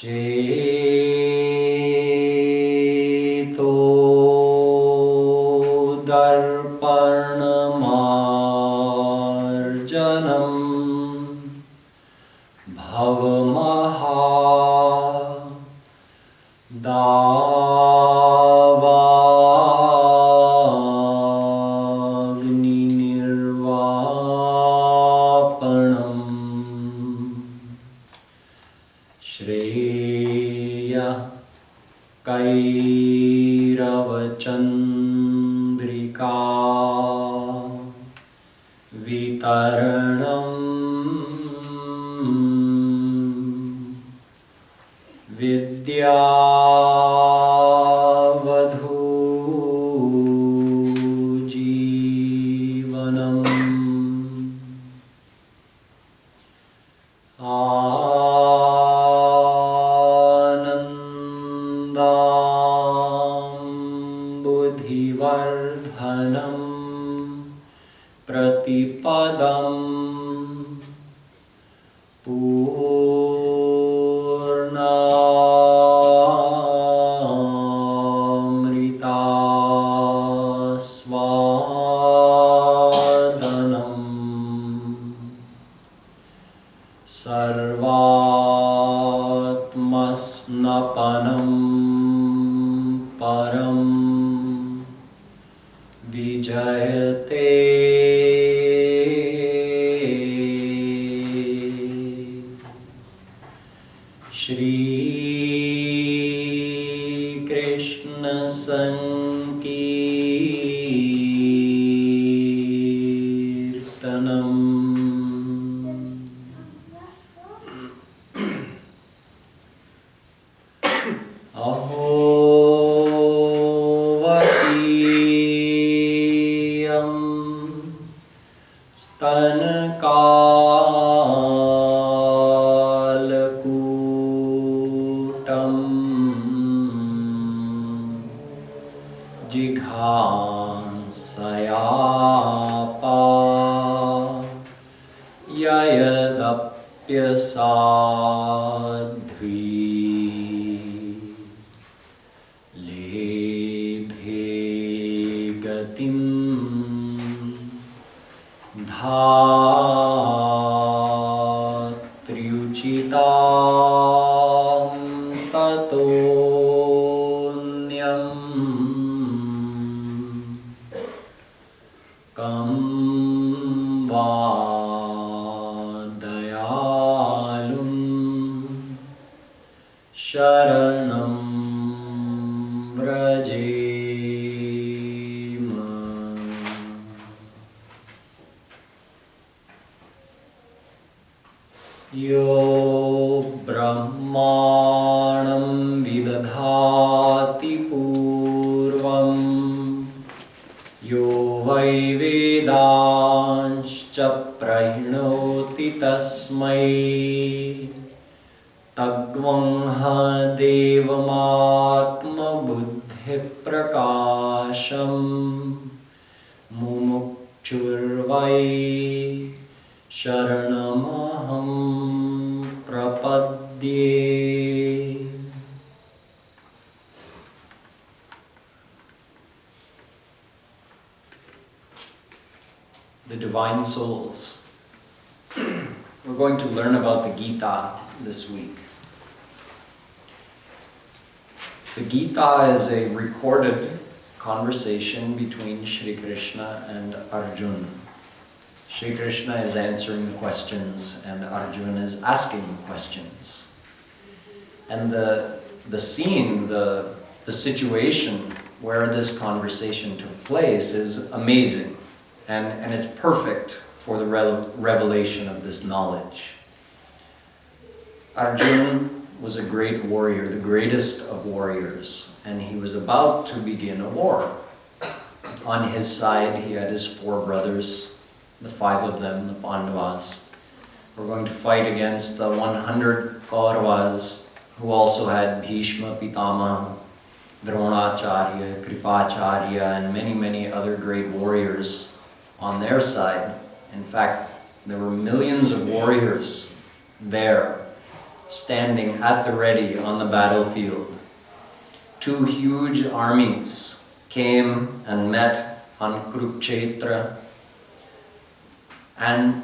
Cheto darparnamarjanam bhavamaha davagni nirvapanam Shreya Kairavachandrika Vitaranam Vidyavadhu Jivanam Buddhivardhanam Pratipadam Purnamrita Svadanam Sarvatmasnapanam Param Vijayate Shree Krishna Sankirtanam Ahovatiyam Stanakalakutam Jighansayapa Yayadapyasadhvi Lebhegatim Dhatriuchitam Tatonyam Kamvadayalum Sharanam Vrajema. Yo Brahmanam Vidadhati Purvam Yo Vai Vedanscha Prahinoti Tasmai Tagvamha Devamatma Buddhi Prakasham Mumukchurvai Sharanamaham Prapadye. The Divine Souls. We're going to learn about the Gita this week. The Gita is a recorded conversation between Shree Krishna and Arjun. Shree Krishna is answering the questions and Arjun is asking questions. And the scene, the situation where this conversation took place is amazing. And it's perfect for the revelation of this knowledge. Arjun was a great warrior, the greatest of warriors, and he was about to begin a war. On his side, he had his 4 brothers, the 5 of them, the Pandavas, were going to fight against the 100 Kauravas, who also had Bhishma, Pitama, Dronacharya, Kripacharya, and many, many other great warriors on their side. In fact, there were millions of warriors there. standing at the ready on the battlefield. Two huge armies came and met on Kurukshetra, and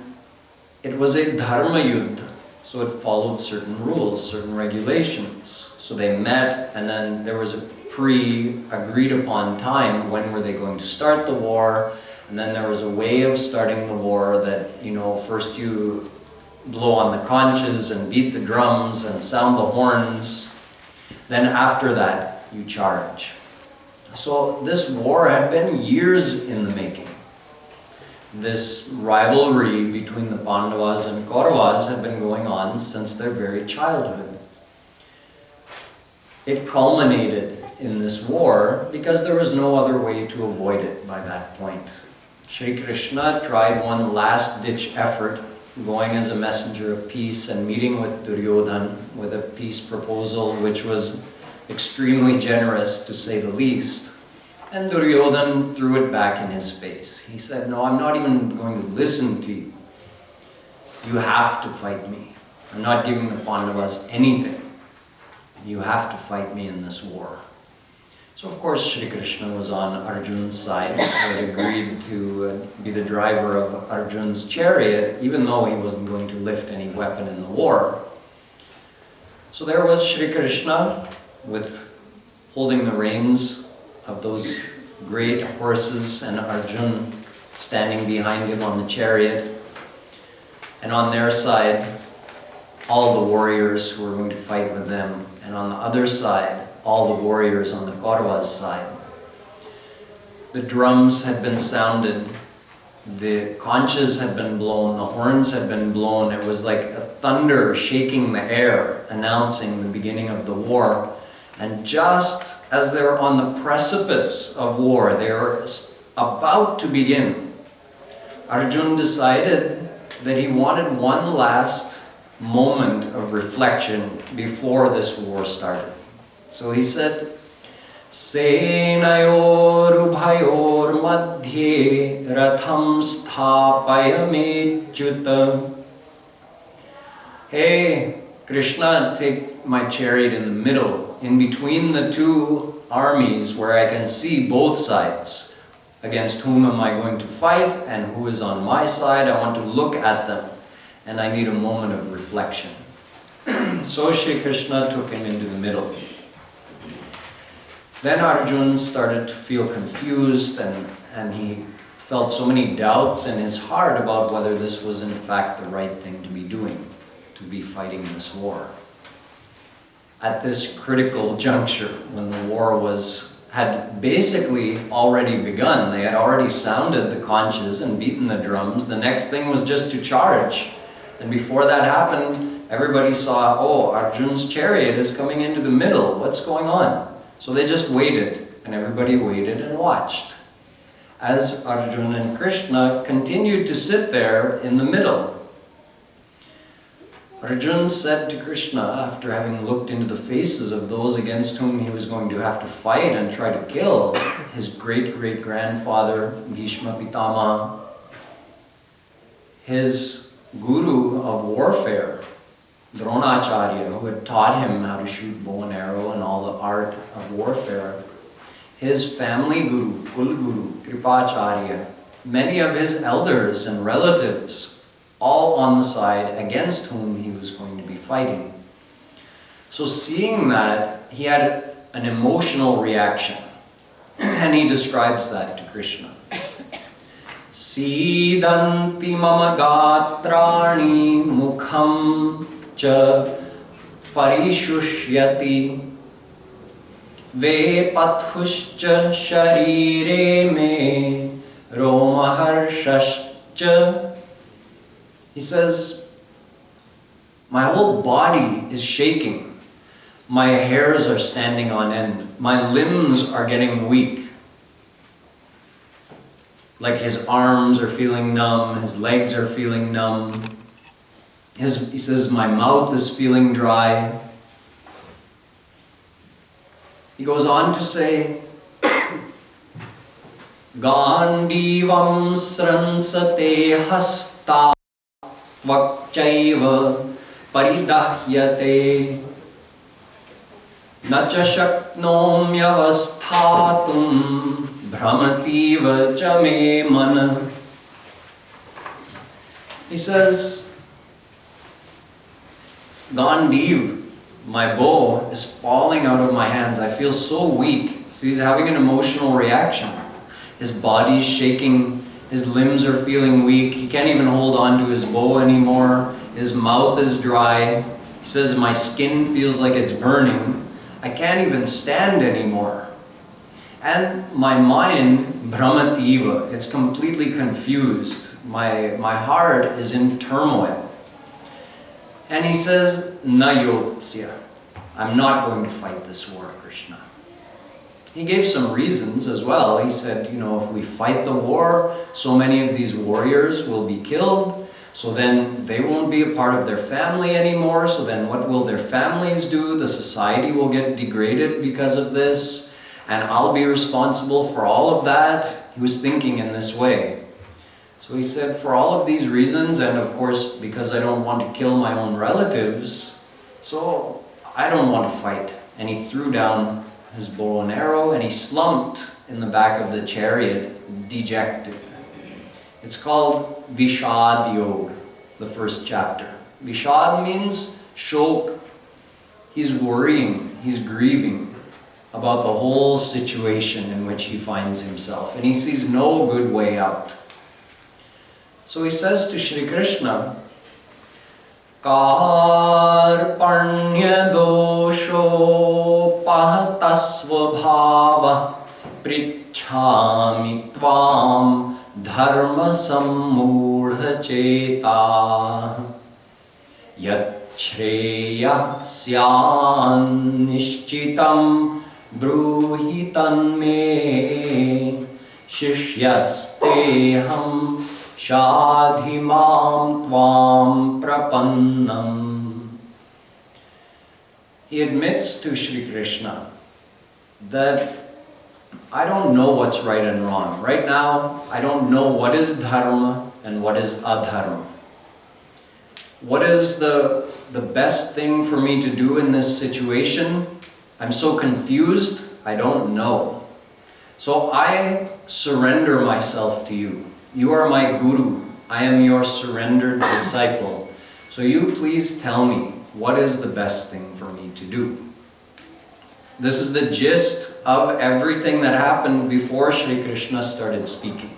it was a dharma yuddha, so it followed certain rules, certain regulations. So they met, and then there was a pre-agreed upon time when were they going to start the war, and then there was a way of starting the war that, first you blow on the conches and beat the drums and sound the horns, then after that you charge. So this war had been years in the making. This rivalry between the Pandavas and Kauravas had been going on since their very childhood. It culminated in this war because there was no other way to avoid it by that point. Shree Krishna tried one last-ditch effort, going as a messenger of peace and meeting with Duryodhana with a peace proposal which was extremely generous, to say the least. And Duryodhana threw it back in his face. He said, "No, I'm not even going to listen to you. You have to fight me. I'm not giving the Pandavas anything. You have to fight me in this war." So of course Sri Krishna was on Arjun's side. He had agreed to be the driver of Arjun's chariot, even though he wasn't going to lift any weapon in the war. So there was Sri Krishna holding the reins of those great horses, and Arjun standing behind him on the chariot. And on their side, all the warriors who were going to fight with them. And on the other side, all the warriors on the Kauravas' side. The drums had been sounded, the conches had been blown, the horns had been blown. It was like a thunder shaking the air, announcing the beginning of the war. And just as they were on the precipice of war, they were about to begin, Arjun decided that he wanted one last moment of reflection before this war started. So he said, "Senayor ubhayor madhye ratham sthapayamechyuta." Hey, Krishna, take my chariot in the middle, in between the two armies where I can see both sides. Against whom am I going to fight and who is on my side? I want to look at them, and I need a moment of reflection. So Shri Krishna took him into the middle. Then Arjun started to feel confused, and he felt so many doubts in his heart about whether this was in fact the right thing to be doing, to be fighting this war. At this critical juncture, when the war had basically already begun, they had already sounded the conches and beaten the drums, the next thing was just to charge. And before that happened, everybody saw, oh, Arjun's chariot is coming into the middle, what's going on? So they just waited, and everybody waited and watched as Arjun and Krishna continued to sit there in the middle. Arjun said to Krishna, after having looked into the faces of those against whom he was going to have to fight and try to kill, his great-great-grandfather, Bhishma Pitama, his guru of warfare, Dronacharya, who had taught him how to shoot bow and arrow and all the art of warfare, his family guru, Kul Guru, Kripacharya, many of his elders and relatives, all on the side against whom he was going to be fighting. So seeing that, he had an emotional reaction, and he describes that to Krishna. Sidanti mama gatrani mukham cha parishushyati vepathuscha sharire me romaharshascha. He says, my whole body is shaking. My hairs are standing on end. My limbs are getting weak. Like his arms are feeling numb, his legs are feeling numb. He says, my mouth is feeling dry. He goes on to say, Gandivam sransate hasta vakchaiva paridahyate na cha shaknomyavasthatum brahmativa cha me mana. He says, Gandiv, my bow, is falling out of my hands. I feel so weak. So he's having an emotional reaction. His body's shaking. His limbs are feeling weak. He can't even hold on to his bow anymore. His mouth is dry. He says, my skin feels like it's burning. I can't even stand anymore. And my mind, brahmativa, it's completely confused. My heart is in turmoil. And he says, na yotsya, I'm not going to fight this war, Krishna. He gave some reasons as well. He said, if we fight the war, so many of these warriors will be killed, so then they won't be a part of their family anymore, so then what will their families do? The society will get degraded because of this, and I'll be responsible for all of that. He was thinking in this way. So he said, for all of these reasons, and of course, because I don't want to kill my own relatives, so I don't want to fight. And he threw down his bow and arrow, and he slumped in the back of the chariot, dejected. It's called Vishad Yoga, the first chapter. Vishad means shok. He's worrying, he's grieving about the whole situation in which he finds himself, and he sees no good way out. So he says to Shree Krishna, Karpanya dosho pahatasvabhava prichhami tvam dharma sammudha cheta yat shreya syan nishchitam bruhi tanme shishyasteham Shadhimam tvam prapannam. He admits to Sri Krishna that I don't know what's right and wrong. Right now, I don't know what is dharma and what is adharma. What is the best thing for me to do in this situation? I'm so confused, I don't know. So I surrender myself to you. You are my guru. I am your surrendered disciple. So you please tell me, what is the best thing for me to do? This is the gist of everything that happened before Sri Krishna started speaking.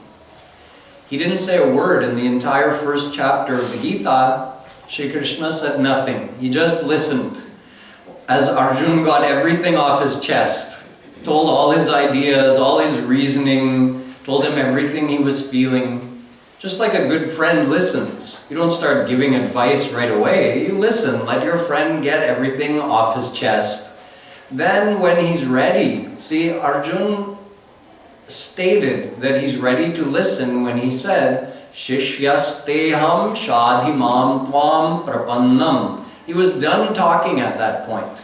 He didn't say a word in the entire first chapter of the Gita. Sri Krishna said nothing. He just listened. As Arjun got everything off his chest, told all his ideas, all his reasoning, told him everything he was feeling. Just like a good friend listens. You don't start giving advice right away. You listen, let your friend get everything off his chest. Then when he's ready, see, Arjun stated that he's ready to listen when he said, Shishyasteham shadhimam tvam prapannam. He was done talking at that point.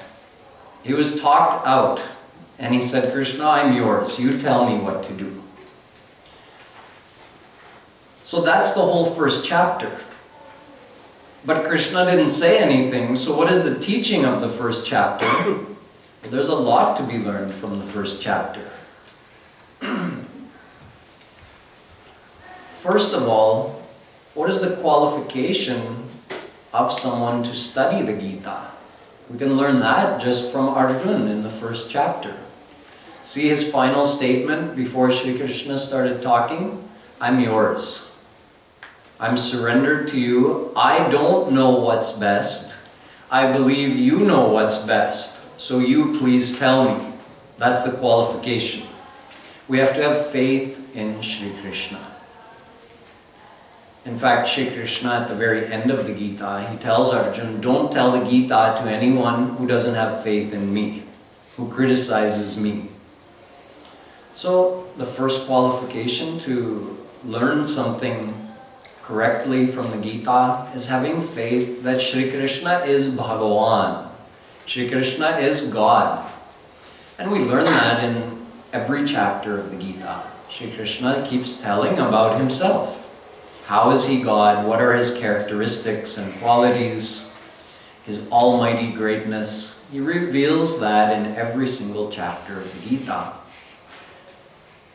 He was talked out. And he said, Krishna, I'm yours. You tell me what to do. So that's the whole first chapter. But Krishna didn't say anything, so what is the teaching of the first chapter? Well, there's a lot to be learned from the first chapter. First of all, what is the qualification of someone to study the Gita? We can learn that just from Arjun in the first chapter. See his final statement before Sri Krishna started talking? I'm yours. I'm surrendered to you. I don't know what's best. I believe you know what's best. So you please tell me. That's the qualification. We have to have faith in Sri Krishna. In fact, Sri Krishna at the very end of the Gita, he tells Arjun, don't tell the Gita to anyone who doesn't have faith in me, who criticizes me. So the first qualification to learn something correctly from the Gita is having faith that Sri Krishna is Bhagavan. Sri Krishna is God. And we learn that in every chapter of the Gita. Sri Krishna keeps telling about himself. How is he God? What are his characteristics and qualities? His almighty greatness. He reveals that in every single chapter of the Gita.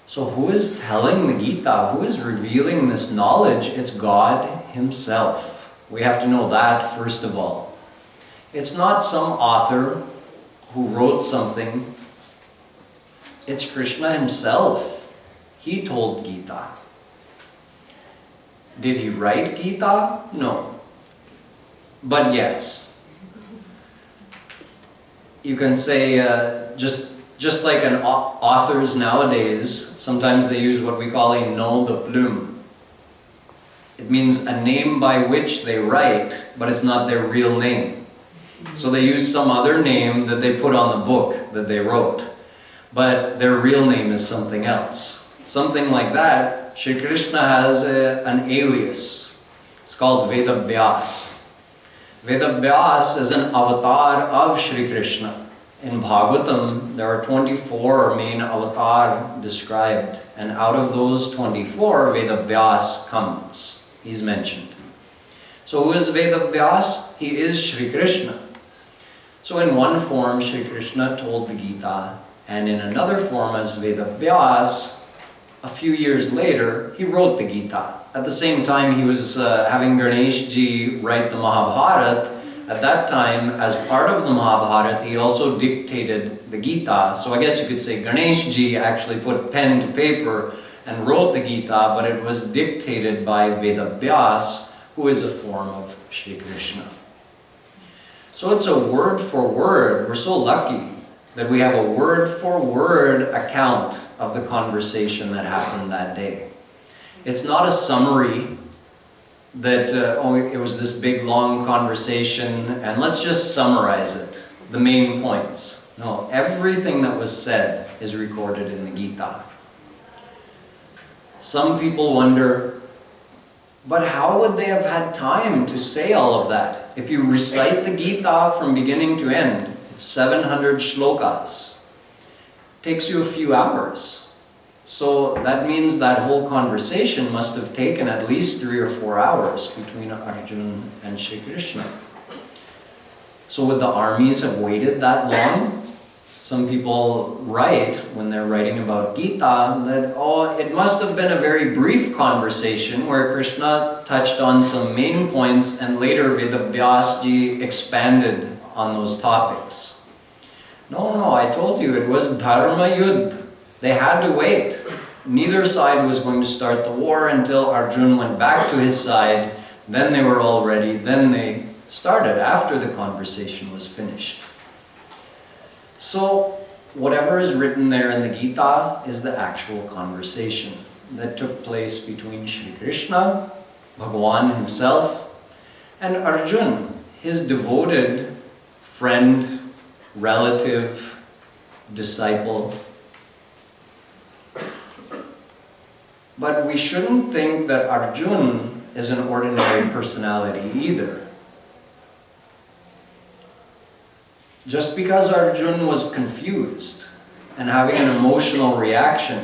So who is telling the Gita? Who is revealing this knowledge? It's God Himself. We have to know that first of all. It's not some author who wrote something. It's Krishna Himself. He told Gita. Did He write Gita? No. But yes. You can say just like an authors nowadays, sometimes they use what we call a nom de plume. It means a name by which they write, but it's not their real name. So they use some other name that they put on the book that they wrote, but their real name is something else. Something like that, Shree Krishna has an alias. It's called Vedavyas. Vedavyas is an avatar of Shree Krishna. In Bhagavatam, there are 24 main avatar described, and out of those 24, Vedavyas comes. He's mentioned. So who is Vedavyas? He is Shree Krishna. So in one form, Shree Krishna told the Gita, and in another form as Vedavyas, a few years later, he wrote the Gita. At the same time, he was having Ganesh Ji write the Mahabharata. At that time, as part of the Mahabharata, he also dictated the Gita. So I guess you could say Ganesh Ji actually put pen to paper and wrote the Gita, but it was dictated by Vedavyas, who is a form of Shree Krishna. So it's a word for word. We're so lucky that we have a word for word account of the conversation that happened that day. It's not a summary that, it was this big long conversation and let's just summarize it, the main points. No, everything that was said is recorded in the Gita. Some people wonder, but how would they have had time to say all of that? If you recite the Gita from beginning to end, it's 700 shlokas. It takes you a few hours. So that means that whole conversation must have taken at least 3 or 4 hours between Arjun and Shree Krishna. So would the armies have waited that long? Some people write, when they're writing about Gita, that, it must have been a very brief conversation where Krishna touched on some main points and later Vedavyasji expanded on those topics. No, I told you, it was Dharma Yudh. They had to wait. Neither side was going to start the war until Arjun went back to his side. Then they were all ready. Then they started after the conversation was finished. So whatever is written there in the Gita is the actual conversation that took place between Shree Krishna, Bhagavan himself, and Arjun, his devoted friend, relative, disciple. But we shouldn't think that Arjun is an ordinary personality either. Just because Arjun was confused and having an emotional reaction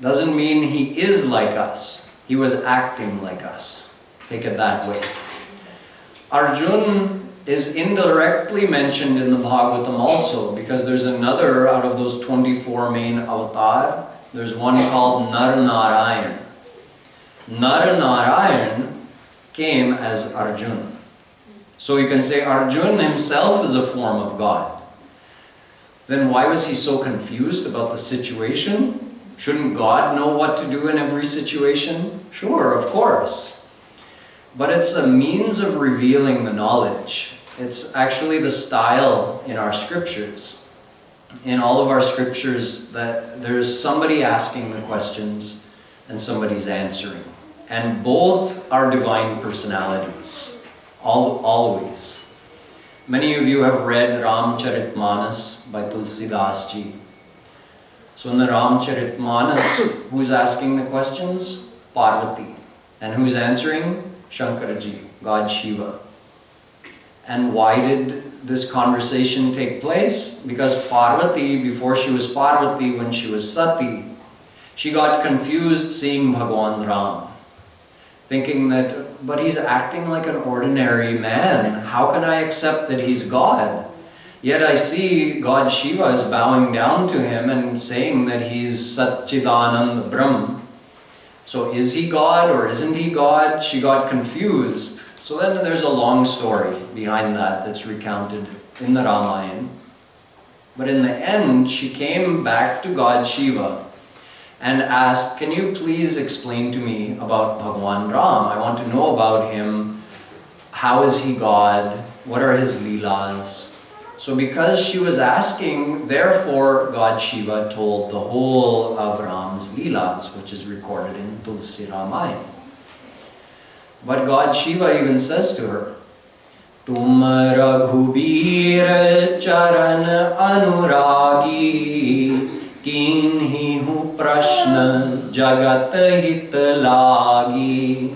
doesn't mean he is like us. He was acting like us. Take it that way. Arjun is indirectly mentioned in the Bhagavatam also, because there's another out of those 24 main avatar. There's one called Nar-Narayan. Nar-Narayan came as Arjun. So you can say Arjun himself is a form of God. Then why was he so confused about the situation? Shouldn't God know what to do in every situation? Sure, of course. But it's a means of revealing the knowledge. It's actually the style in our scriptures. In all of our scriptures, that there's somebody asking the questions and somebody's answering. And both are divine personalities. Always. Many of you have read Ramcharitmanas by Tulsidas Ji. So in the Ramcharitmanas, who's asking the questions? Parvati. And who's answering? Shankaraji, God Shiva. And why did this conversation take place? Because Parvati, before she was Parvati, when she was Sati, she got confused seeing Bhagavan Ram. thinking that, but he's acting like an ordinary man. How can I accept that he's God? Yet I see God Shiva is bowing down to him and saying that he's Satchidananda Brahm. So is he God or isn't he God? She got confused. So then there's a long story behind that that's recounted in the Ramayana. But in the end, she came back to God Shiva and asked, can you please explain to me about Bhagwan Ram? I want to know about him. How is he God? What are his leelas? So because she was asking, therefore God Shiva told the whole of Ram's leelas, which is recorded in Tulsi Ramayana. But God Shiva even says to her, Tum Raghubir Charan Anuragi Kinhi hu Prashna Jagat Hit Lagi.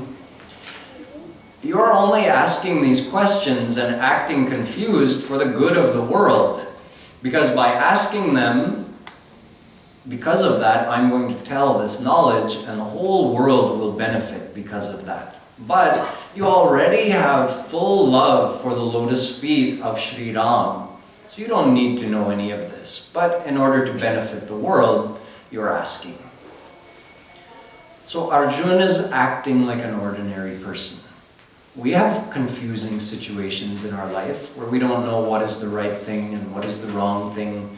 You are only asking these questions and acting confused for the good of the world. Because by asking them, because of that, I'm going to tell this knowledge and the whole world will benefit because of that. But you already have full love for the lotus feet of Sri Ram. So you don't need to know any of this. But in order to benefit the world, you're asking. So Arjun is acting like an ordinary person. We have confusing situations in our life where we don't know what is the right thing and what is the wrong thing.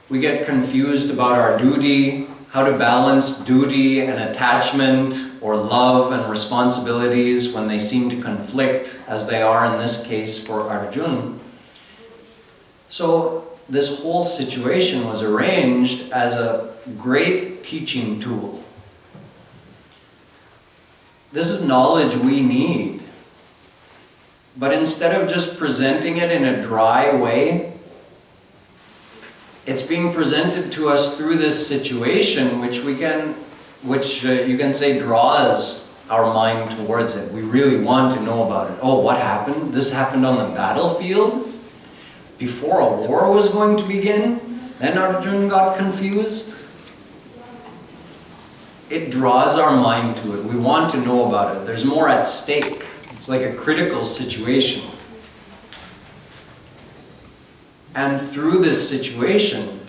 We get confused about our duty, how to balance duty and attachment or love and responsibilities when they seem to conflict, as they are in this case for Arjun. So this whole situation was arranged as a great teaching tool. This is knowledge we need. But instead of just presenting it in a dry way, it's being presented to us through this situation which you can say draws our mind towards it. We really want to know about it. Oh, what happened? This happened on the battlefield? Before a war was going to begin? Then Arjun got confused? It draws our mind to it. We want to know about it. There's more at stake. It's like a critical situation. And through this situation,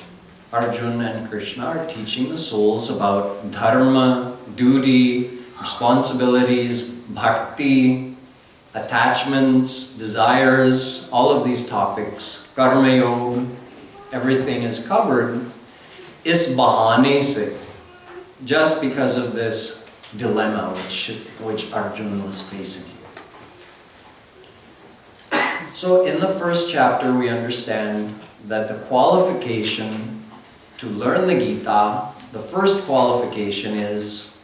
Arjun and Krishna are teaching the souls about dharma, duty, responsibilities, bhakti, attachments, desires, all of these topics, karma yoga, everything is covered, is bahane se, just because of this dilemma which Arjun was facing. So in the first chapter we understand that the qualification to learn the Gita, the first qualification is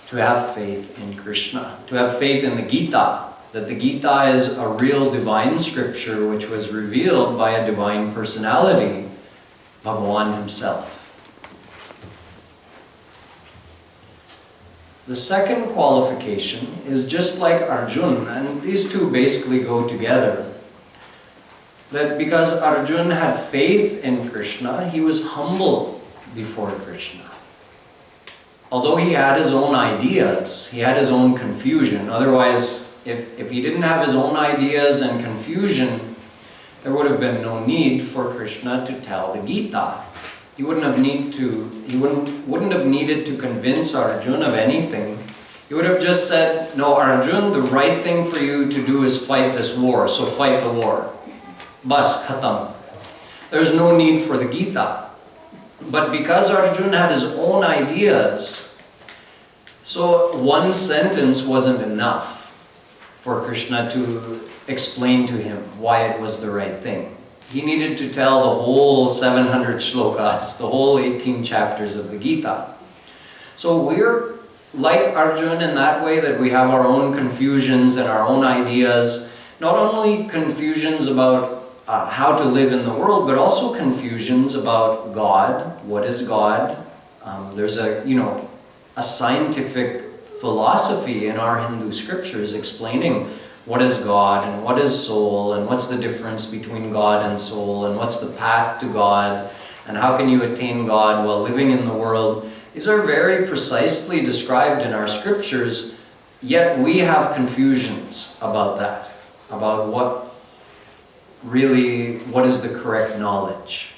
to have faith in Krishna, to have faith in the Gita, that the Gita is a real divine scripture which was revealed by a divine personality, Bhagavan himself. The second qualification is just like Arjun, and these two basically go together. That because Arjun had faith in Krishna, he was humble before Krishna. Although he had his own ideas, he had his own confusion. Otherwise, if he didn't have his own ideas and confusion, there would have been no need for Krishna to tell the Gita. He wouldn't have needed to convince Arjun of anything. He would have just said, no, Arjun, the right thing for you to do is fight this war, so fight the war. Bas, khatam. There's no need for the Gita. But because Arjun had his own ideas, so one sentence wasn't enough for Krishna to explain to him why it was the right thing. He needed to tell the whole 700 shlokas, the whole 18 chapters of the Gita. So we're like Arjun in that way, that we have our own confusions and our own ideas. Not only confusions about how to live in the world, but also confusions about God. What is God? There's a scientific philosophy in our Hindu scriptures explaining what is God and what is soul and what's the difference between God and soul and what's the path to God and how can you attain God while living in the world. These are very precisely described in our scriptures, Yet we have confusions about that, about what is the correct knowledge.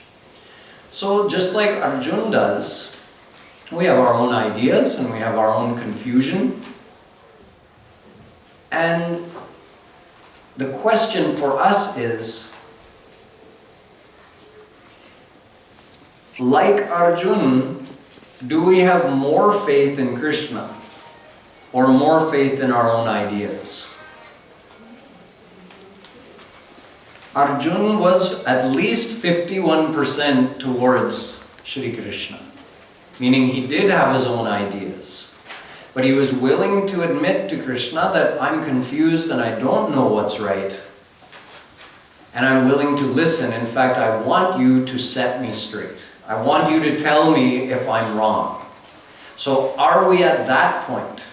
So just like Arjun does, we have our own ideas and we have our own confusion. And the question for us is, like Arjun, do we have more faith in Krishna or more faith in our own ideas? Arjun was at least 51% towards Shree Krishna, meaning he did have his own ideas. But he was willing to admit to Krishna that I'm confused and I don't know what's right. And I'm willing to listen. In fact, I want you to set me straight. I want you to tell me if I'm wrong. So are we at that point?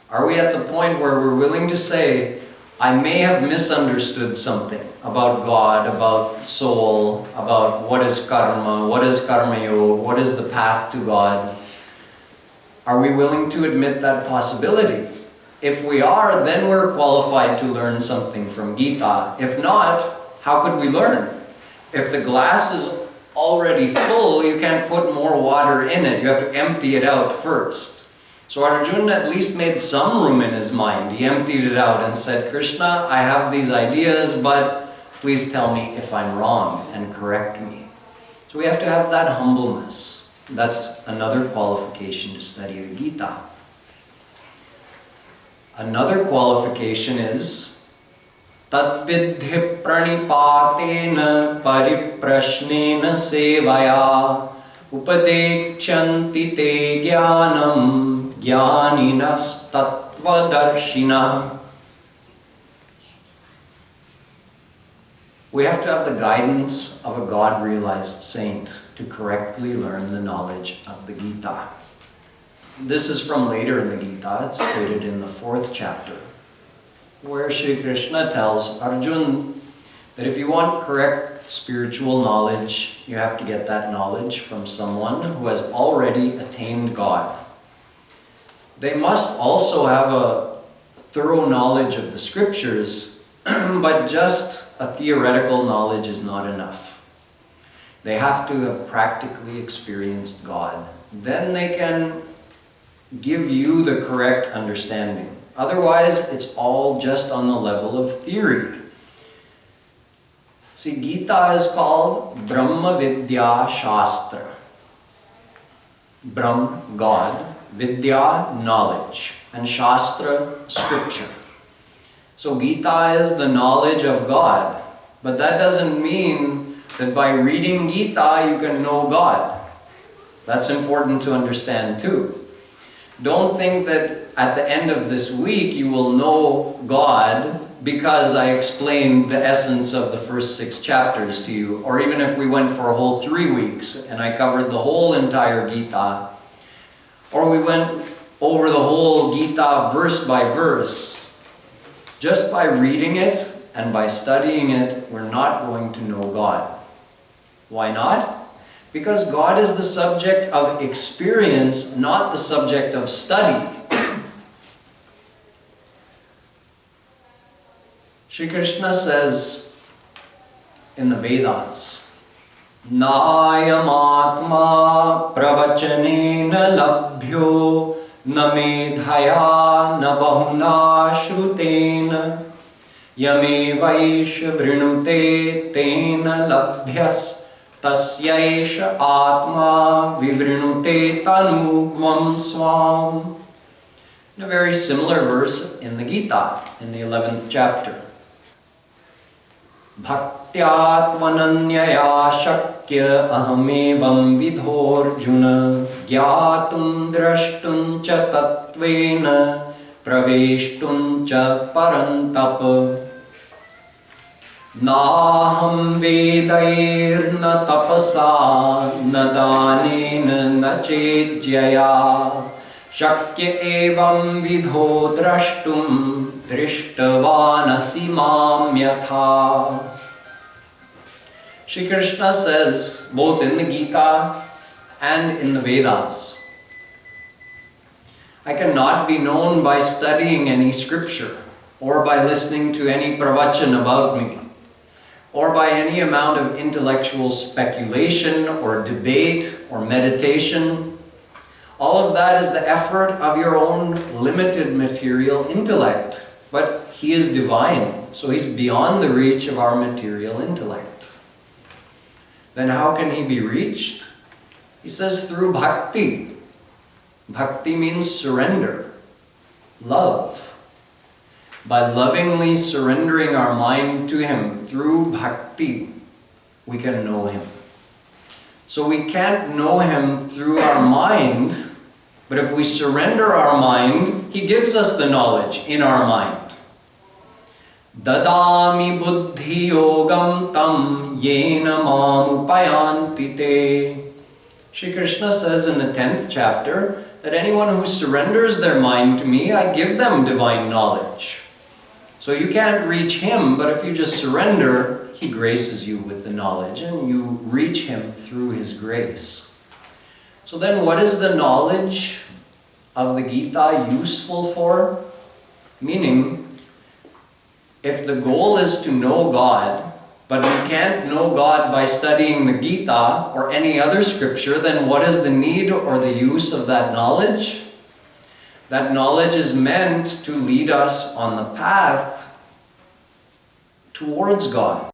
Are we at the point where we're willing to say, I may have misunderstood something about God, about soul, about what is karma, what is karma yoga, what is the path to God? Are we willing to admit that possibility? If we are, then we're qualified to learn something from Gita. If not, how could we learn? If the glass is already full, you can't put more water in it. You have to empty it out first. So Arjun at least made some room in his mind. He emptied it out and said, Krishna, I have these ideas, but please tell me if I'm wrong and correct me. So we have to have that humbleness. That's another qualification to study the Gita. Another qualification is Tatvidhi pranipatena pariprashnena sevaya upadekchanti te jnanam jnaninas tattvadarshina. We have to have the guidance of a God-realized saint to correctly learn the knowledge of the Gita. This is from later in the Gita. It's stated in the 4th chapter, where Shree Krishna tells Arjun that if you want correct spiritual knowledge, you have to get that knowledge from someone who has already attained God. They must also have a thorough knowledge of the scriptures, but just a theoretical knowledge is not enough. They have to have practically experienced God. Then they can give you the correct understanding. Otherwise, it's all just on the level of theory. See, Gita is called Brahma Vidya Shastra. Brahm, God, Vidya, knowledge, and Shastra, scripture. So Gita is the knowledge of God. But that doesn't mean that by reading Gita you can know God. That's important to understand too. Don't think that at the end of this week you will know God because I explained the essence of the first 6 chapters to you, or even if we went for a whole 3 weeks and I covered the whole entire Gita, or we went over the whole Gita verse by verse. Just by reading it and by studying it, we're not going to know God. Why not? Because God is the subject of experience, not the subject of study. Sri Krishna says in the Vedas, Nayam atma pravachanena labhyo na medhaya na bahuna shrutena yamevaisha vrinute tena labhyas tasyaisha atma vivrinute tanugvam swam. A very similar verse in the Gita, in the 11th chapter. Bhaktyaatmananyaya shakya ahamevam vidhorjuna gyatum drashtun cha tattvena praveshtun cha parantapa Naham vedairna tapasa na danena na chejjaya shakya evam vidho drashtum drishtavanasi mam yatha. Shri Krishna says, both in the Gita and in the Vedas, I cannot be known by studying any scripture, or by listening to any pravachan about me, or by any amount of intellectual speculation or debate or meditation. All of that is the effort of your own limited material intellect. But he is divine, so he's beyond the reach of our material intellect. Then how can he be reached? He says through bhakti. Bhakti means surrender, love. By lovingly surrendering our mind to him through bhakti, we can know him. So we can't know him through our mind, but if we surrender our mind, he gives us the knowledge in our mind. Dadami buddhi yogam tam yena mam upayanti te. Shree Krishna says in the 10th chapter that anyone who surrenders their mind to me, I give them divine knowledge. So you can't reach him, but if you just surrender, he graces you with the knowledge and you reach him through his grace. So then what is the knowledge of the Gita useful for? Meaning, if the goal is to know God, but we can't know God by studying the Gita or any other scripture, then what is the need or the use of that knowledge? That knowledge is meant to lead us on the path towards God.